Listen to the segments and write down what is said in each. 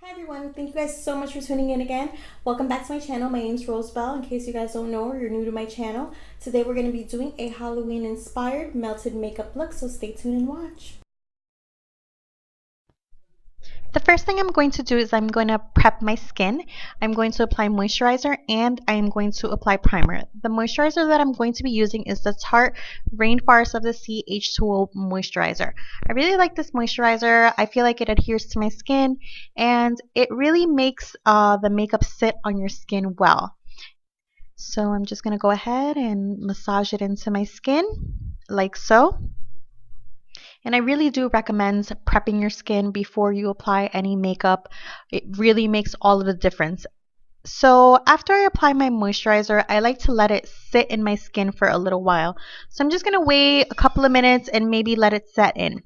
Hi everyone, thank you guys so much for tuning in again. Welcome back to my channel. My name is Rosebell. In case you guys don't know or you're new to my channel, today we're going to be doing a Halloween inspired melted makeup look, so stay tuned and watch. The first thing I'm going to do is I'm going to prep my skin. I'm going to apply moisturizer and I'm going to apply primer. The moisturizer that I'm going to be using is the Tarte Rainforest of the Sea H2O moisturizer. I really like this moisturizer. I feel like it adheres to my skin and it really makes the makeup sit on your skin well. So I'm just going to go ahead and massage it into my skin like so. And I really do recommend prepping your skin before you apply any makeup. It really makes all of the difference. So after I apply my moisturizer, I like to let it sit in my skin for a little while. So I'm just going to wait a couple of minutes and maybe let it set in.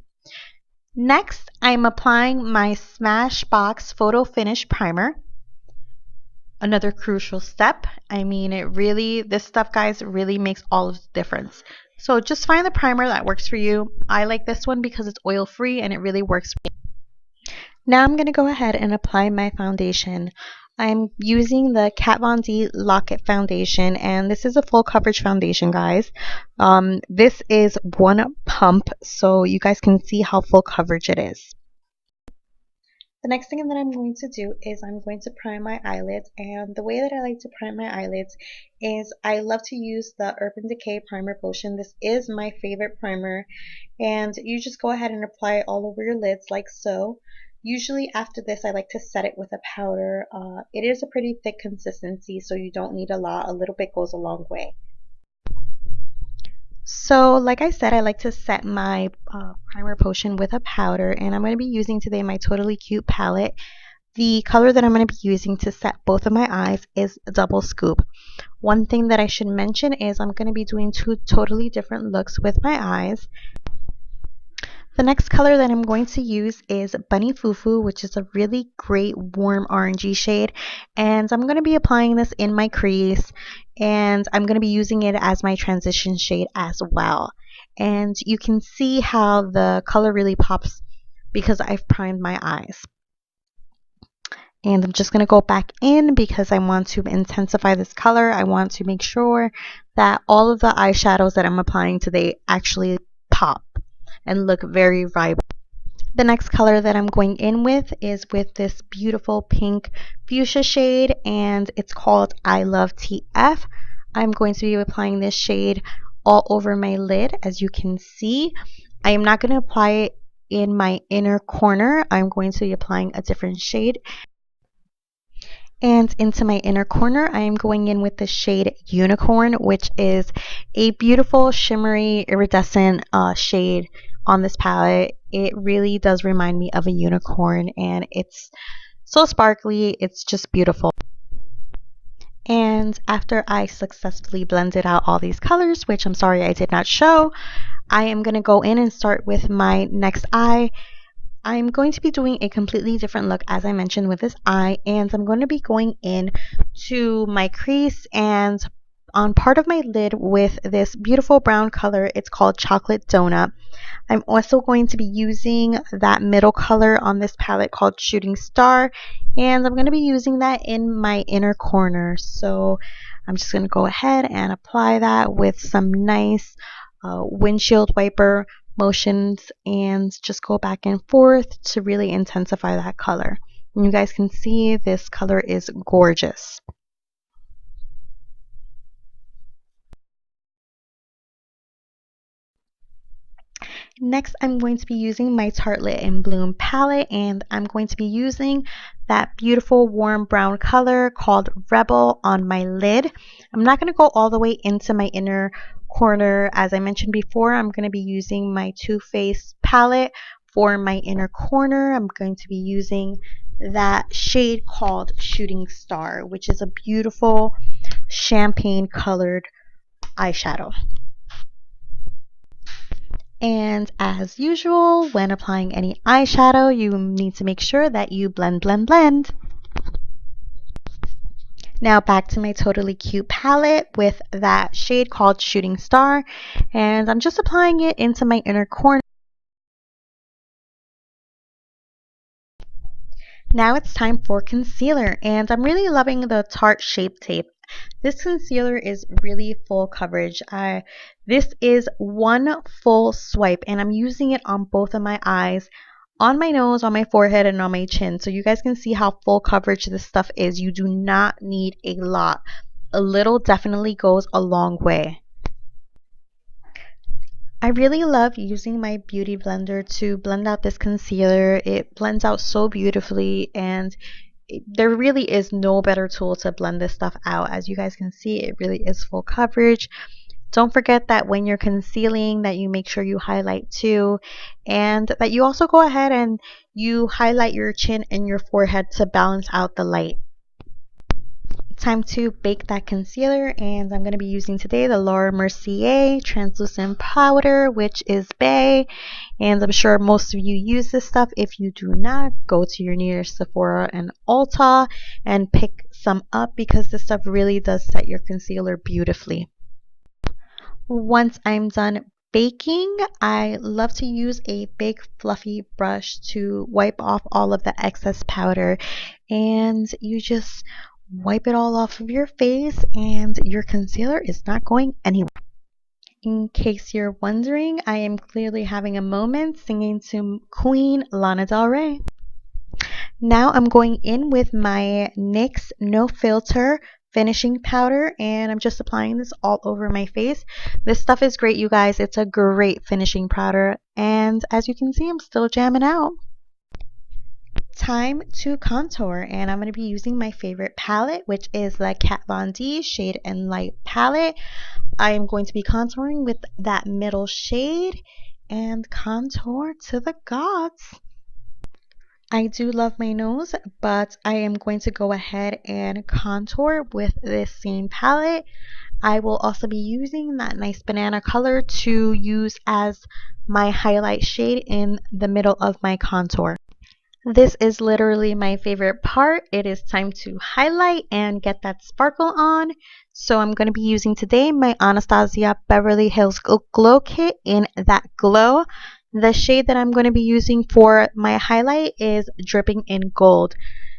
Next, I'm applying my Smashbox Photo Finish Primer. Another crucial step. I mean, this stuff, guys, really makes all of the difference. So just find the primer that works for you. I like this one because it's oil free and it really works for me. Now I'm going to go ahead and apply my foundation. I'm using the Kat Von D Lock-It foundation, and this is a full coverage foundation, guys. This is one pump, so you guys can see how full coverage it is. The next thing that I'm going to do is I'm going to prime my eyelids, and the way that I like to prime my eyelids is I love to use the Urban Decay Primer Potion. This is my favorite primer, and you just go ahead and apply it all over your lids like so. Usually after this I like to set it with a powder. It is a pretty thick consistency, so you don't need a lot. A little bit goes a long way. So like I said, I like to set my primer potion with a powder, and I'm going to be using today my Totally Cute palette. The color that I'm going to be using to set both of my eyes is Double Scoop. One thing that I should mention is I'm going to be doing two totally different looks with my eyes. The next color that I'm going to use is Bunny Fufu, which is a really great warm orangey shade. And I'm going to be applying this in my crease, and I'm going to be using it as my transition shade as well. And you can see how the color really pops because I've primed my eyes. And I'm just going to go back in because I want to intensify this color. I want to make sure that all of the eyeshadows that I'm applying today actually pop and look very vibrant. The next color that I'm going in with is with this beautiful pink fuchsia shade, and it's called I Love TF. I'm going to be applying this shade all over my lid. As you can see, I am not going to apply it in my inner corner. I'm going to be applying a different shade. And into my inner corner, I am going in with the shade Unicorn, which is a beautiful shimmery iridescent shade on this palette. It really does remind me of a unicorn, and it's so sparkly. It's just beautiful. And after I successfully blended out all these colors, which I'm sorry I did not show, I am going to go in and start with my next eye. I'm going to be doing a completely different look, as I mentioned, with this eye, and I'm going to be going in to my crease and on part of my lid with this beautiful brown color. It's called Chocolate Donut. I'm also going to be using that middle color on this palette called Shooting Star, and I'm going to be using that in my inner corner. So I'm just going to go ahead and apply that with some nice windshield wiper motions and just go back and forth to really intensify that color. And you guys can see this color is gorgeous. Next, I'm going to be using my Tartelette in Bloom palette, and I'm going to be using that beautiful warm brown color called Rebel on my lid. I'm not going to go all the way into my inner corner. As I mentioned before, I'm going to be using my Too Faced palette for my inner corner. I'm going to be using that shade called Shooting Star, which is a beautiful champagne colored eyeshadow. And as usual, when applying any eyeshadow, you need to make sure that you blend, blend, blend. Now back to my Totally Cute palette with that shade called Shooting Star, and I'm just applying it into my inner corner. Now it's time for concealer, and I'm really loving the Tarte Shape Tape. This concealer is really full coverage. This is one full swipe, and I'm using it on both of my eyes, on my nose, on my forehead, and on my chin. So you guys can see how full coverage this stuff is. You do not need a lot. A little definitely goes a long way. I really love using my beauty blender to blend out this concealer. It blends out so beautifully, and there really is no better tool to blend this stuff out. As you guys can see, it really is full coverage. Don't forget that when you're concealing that you make sure you highlight too, and that you also go ahead and you highlight your chin and your forehead to balance out the light. Time to bake that concealer, and I'm going to be using today the Laura Mercier translucent powder, which is Bay, and I'm sure most of you use this stuff. If you do not, go to your nearest Sephora and Ulta and pick some up, because this stuff really does set your concealer beautifully. Once I'm done baking, I love to use a big fluffy brush to wipe off all of the excess powder, and you just wipe it all off of your face, and your concealer is not going anywhere. In case you're wondering, I am clearly having a moment singing to Queen Lana Del Rey. Now I'm going in with my NYX No Filter finishing powder, and I'm just applying this all over my face. This stuff is great, you guys. It's a great finishing powder, and as you can see, I'm still jamming out. Time to contour, and I'm going to be using my favorite palette, which is the Kat Von D Shade and Light palette. I am going to be contouring with that middle shade and contour to the gods. I do love my nose, but I am going to go ahead and contour with this same palette. I will also be using that nice banana color to use as my highlight shade in the middle of my contour. This is literally my favorite part. It is time to highlight and get that sparkle on. So I'm going to be using today my Anastasia Beverly Hills Glow Kit in that glow. The shade that I'm going to be using for my highlight is Dripping in Gold.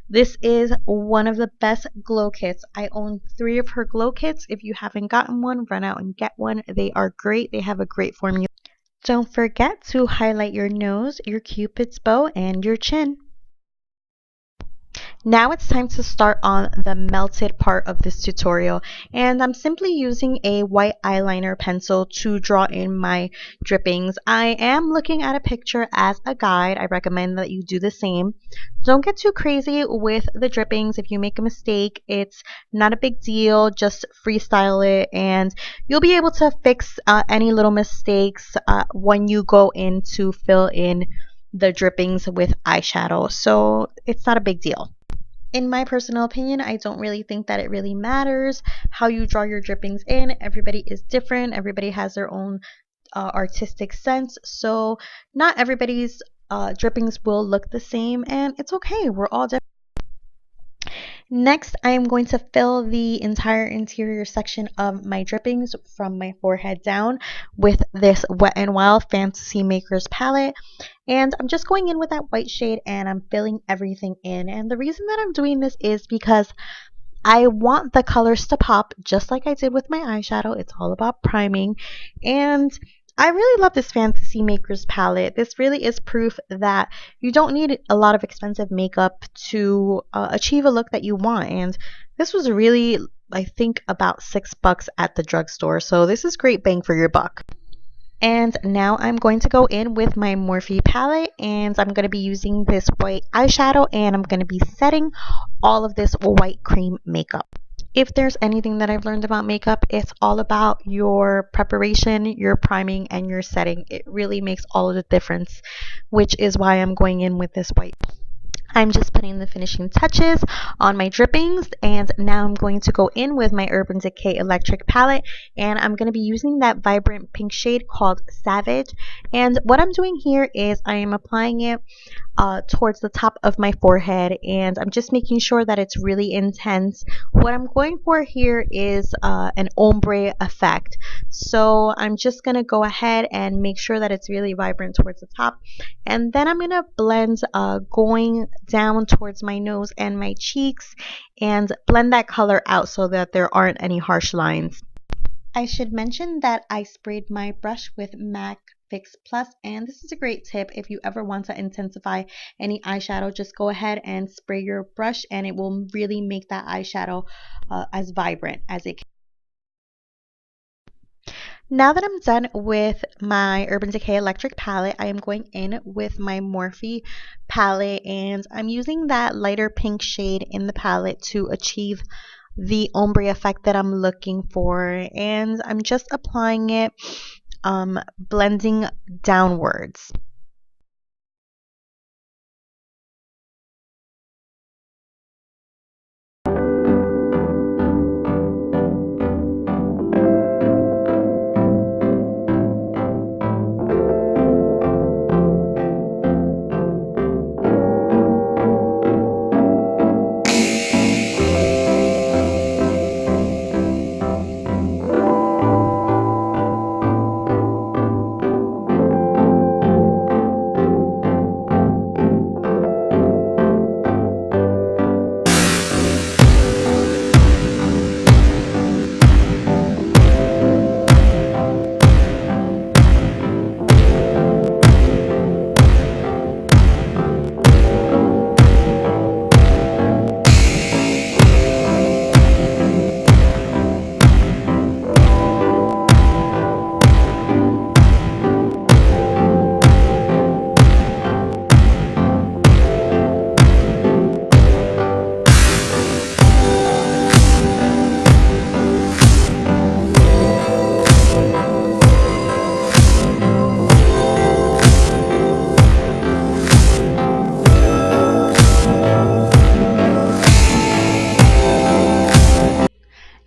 This is one of the best glow kits. I own 3 of her glow kits. If you haven't gotten one, run out and get one. They are great. They have a great formula. Don't forget to highlight your nose, your cupid's bow, and your chin. Now it's time to start on the melted part of this tutorial, and I'm simply using a white eyeliner pencil to draw in my drippings. I am looking at a picture as a guide. I recommend that you do the same. Don't get too crazy with the drippings. If you make a mistake, it's not a big deal. Just freestyle it, and you'll be able to fix any little mistakes when you go in to fill in the drippings with eyeshadow. So it's not a big deal. In my personal opinion, I don't really think that it really matters how you draw your drippings in. Everybody is different. Everybody has their own artistic sense. So not everybody's drippings will look the same, and it's okay. We're all different. Next, I am going to fill the entire interior section of my drippings from my forehead down with this Wet n Wild Fantasy Makers palette. And I'm just going in with that white shade, and I'm filling everything in. And the reason that I'm doing this is because I want the colors to pop just like I did with my eyeshadow. It's all about priming. And I really love this Fantasy Makers palette. This really is proof that you don't need a lot of expensive makeup to achieve a look that you want. And this was really, I think, about $6 at the drugstore. So this is great bang for your buck. And now I'm going to go in with my Morphe palette, and I'm going to be using this white eyeshadow, and I'm going to be setting all of this white cream makeup. If there's anything that I've learned about makeup, it's all about your preparation, your priming, and your setting. It really makes all of the difference, which is why I'm going in with this white. I'm just putting the finishing touches on my drippings, and now I'm going to go in with my Urban Decay Electric palette, and I'm going to be using that vibrant pink shade called Savage. And what I'm doing here is I am applying it towards the top of my forehead, and I'm just making sure that it's really intense. What I'm going for here is an ombre effect. So I'm just going to go ahead and make sure that it's really vibrant towards the top, and then I'm going to blend going down towards my nose and my cheeks and blend that color out so that there aren't any harsh lines. I should mention that I sprayed my brush with MAC Fix Plus, and this is a great tip if you ever want to intensify any eyeshadow. Just go ahead and spray your brush and it will really make that eyeshadow as vibrant as it can. Now that I'm done with my Urban Decay Electric palette, I am going in with my Morphe palette, and I'm using that lighter pink shade in the palette to achieve the ombre effect that I'm looking for. And I'm just applying it, blending downwards.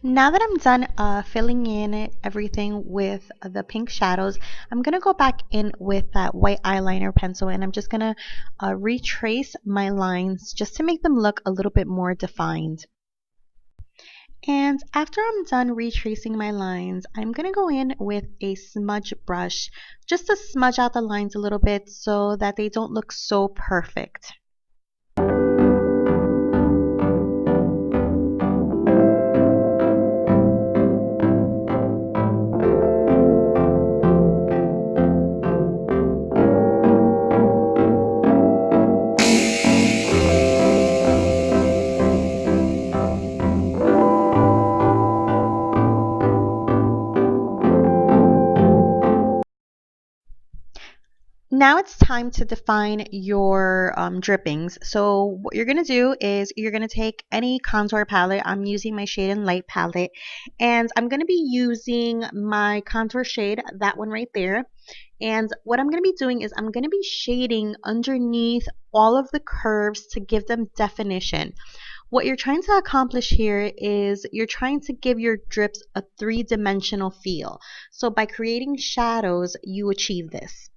Now that I'm done filling in everything with the pink shadows, I'm going to go back in with that white eyeliner pencil and I'm just going to retrace my lines just to make them look a little bit more defined. And after I'm done retracing my lines, I'm going to go in with a smudge brush just to smudge out the lines a little bit so that they don't look so perfect. Now it's time to define your drippings. So what you're going to do is you're going to take any contour palette. I'm using my Shade and Light palette. And I'm going to be using my contour shade, that one right there. And what I'm going to be doing is I'm going to be shading underneath all of the curves to give them definition. What you're trying to accomplish here is you're trying to give your drips a three-dimensional feel. So by creating shadows, you achieve this.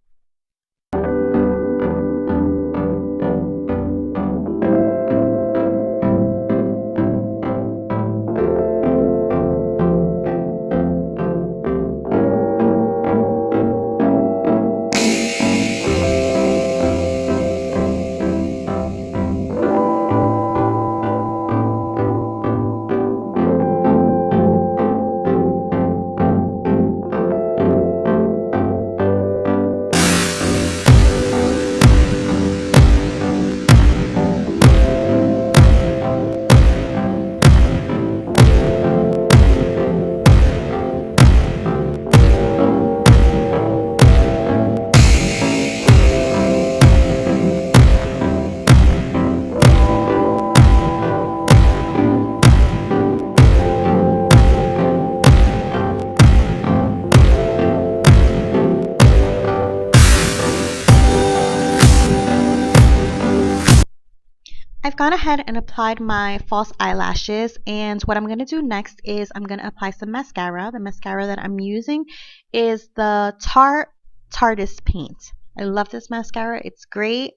I've gone ahead and applied my false eyelashes, and what I'm going to do next is I'm going to apply some mascara. The mascara that I'm using is the Tarteist Paint. I love this mascara. It's great.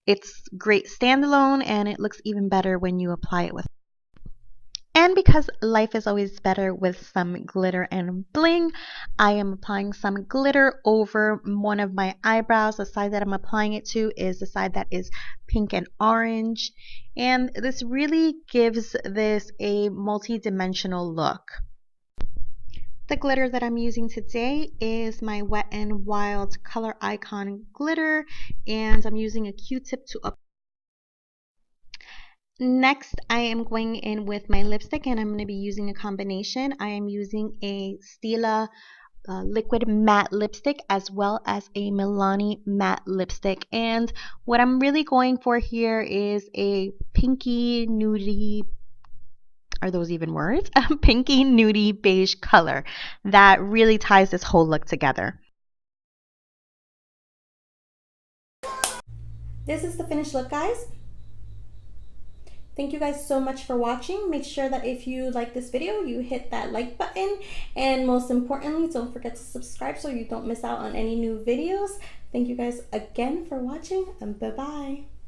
It's great standalone, and it looks even better when you apply it with. And because life is always better with some glitter and bling, I am applying some glitter over one of my eyebrows. The side that I'm applying it to is the side that is pink and orange. And this really gives this a multi-dimensional look. The glitter that I'm using today is my Wet n Wild Color Icon glitter, and I'm using a Q-tip to apply. Next, I am going in with my lipstick, and I'm going to be using a combination. I am using a Stila liquid matte lipstick as well as a Milani matte lipstick. And what I'm really going for here is a pinky nudie, are those even words? A pinky nudie beige color that really ties this whole look together. This is the finished look, guys. Thank you guys so much for watching. Make sure that if you like this video, you hit that like button. And most importantly, don't forget to subscribe so you don't miss out on any new videos. Thank you guys again for watching, and bye-bye.